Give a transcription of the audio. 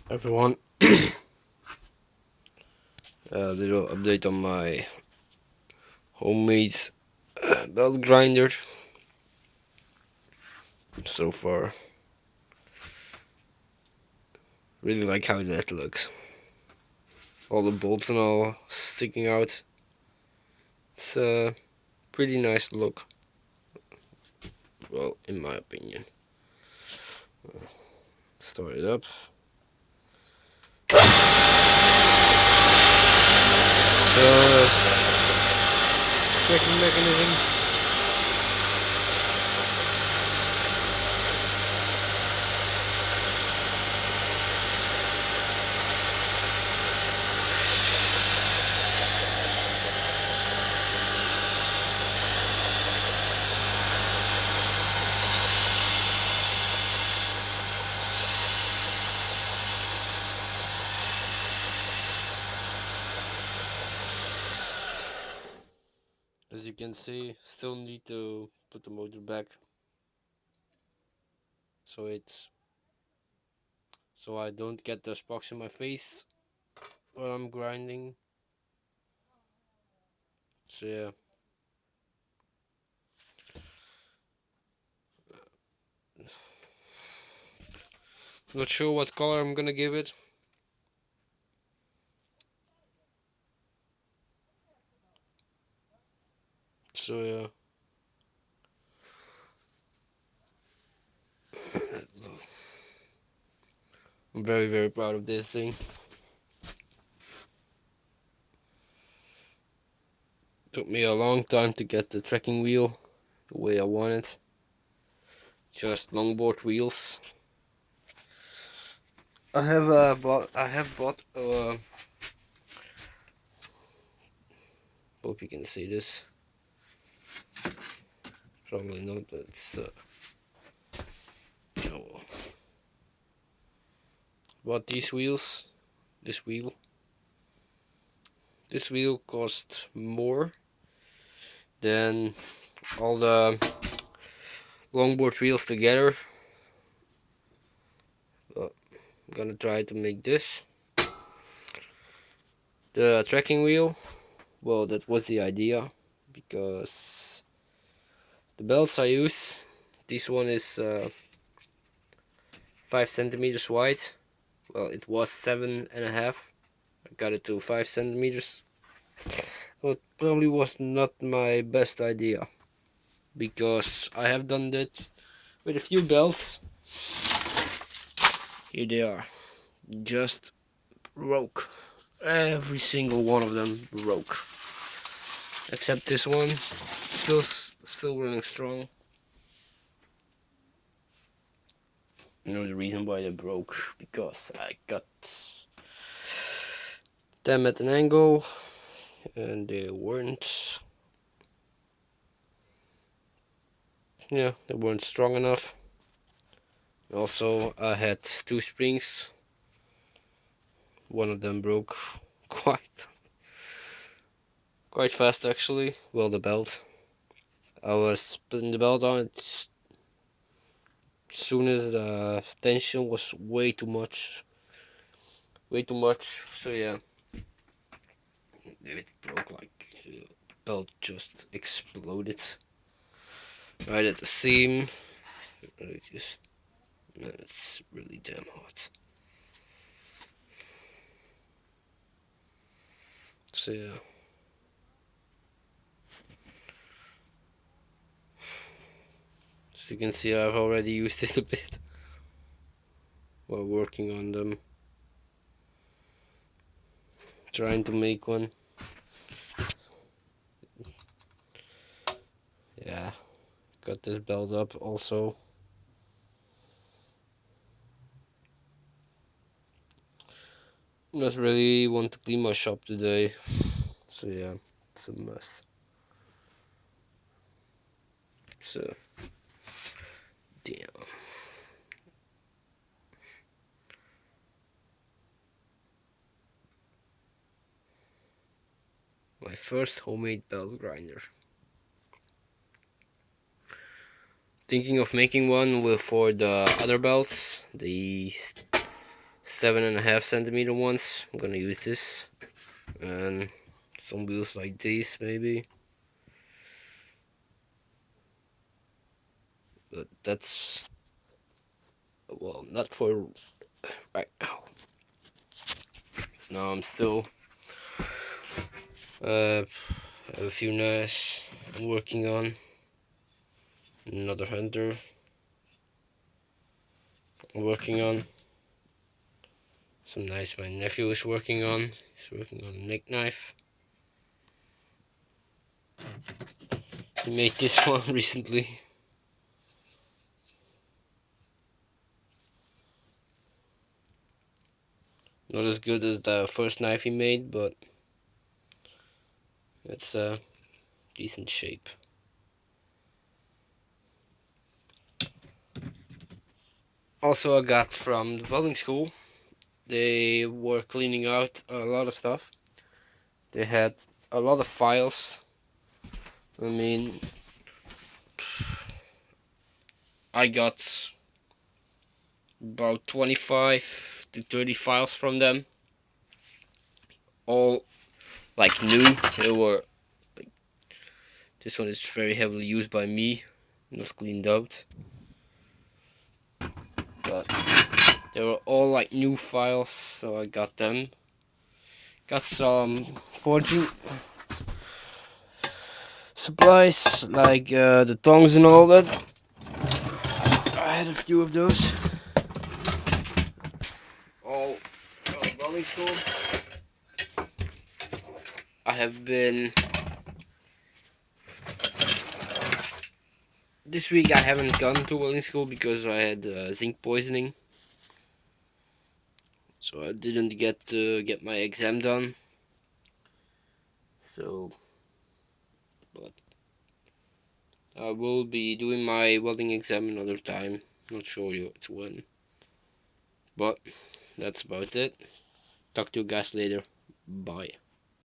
Everyone, a little update on my homemade belt grinder so far. Really like how that looks. All the bolts and all sticking out. It's a pretty nice look. Well, in my opinion. Start it up. Tracking mechanism. As you can see, still need to put the motor back so I don't get the sparks in my face while I'm grinding. So yeah. Not sure what color I'm gonna give it. So yeah. I'm very proud of this thing. Took me a long time to get the tracking wheel the way I want it. Just longboard wheels. I have bought hope you can see this. Probably not, but it's oh well. Bought these wheels. This wheel. This wheel cost more than all the longboard wheels together. But I'm gonna try to make this. The tracking wheel, well, that was the idea, because the belts I use, this one is 5 centimeters wide. Well, it was 7.5. I got it to 5 centimeters. Well, it probably was not my best idea, because I have done that with a few belts. Here they are, just broke. Every single one of them broke, except this one, still running strong. You know the reason why they broke? Because I got them at an angle and they weren't, yeah, they weren't strong enough. Also, I had two springs. One of them broke quite fast actually. Well, the belt. I was putting the belt on it as soon as the tension was way too much. So yeah, it broke like belt just exploded right at the seam. Man, it's really damn hot. So yeah. So you can see I've already used it a bit while working on them. Trying to make one. Yeah. Got this belt up also. Not really want to clean my shop today. So yeah, it's a mess. So damn. My first homemade belt grinder. Thinking of making one for the other belts, the 7.5 centimeter ones. I'm gonna use this, and some wheels like these maybe, but that's, well, not for right now. No, I'm still have a few nice I'm working on. Another hunter I'm working on. Some nice my nephew is working on. He's working on a neck knife. He made this one recently. Not as good as the first knife he made, but it's a decent shape. Also, I got from the welding school. They were cleaning out a lot of stuff. They had a lot of files. I mean, I got about 25 to 30 files from them. All like new. They were like, this one is very heavily used by me, not cleaned out. But they were all like new files, so I got them. Got some forging supplies like the tongs and all that. I had a few of those. All from welding school. I have been this week. I haven't gone to welding school because I had zinc poisoning, so I didn't get to get my exam done. So, but I will be doing my welding exam another time. Not sure yet when, but that's about it. Talk to you guys later. Bye.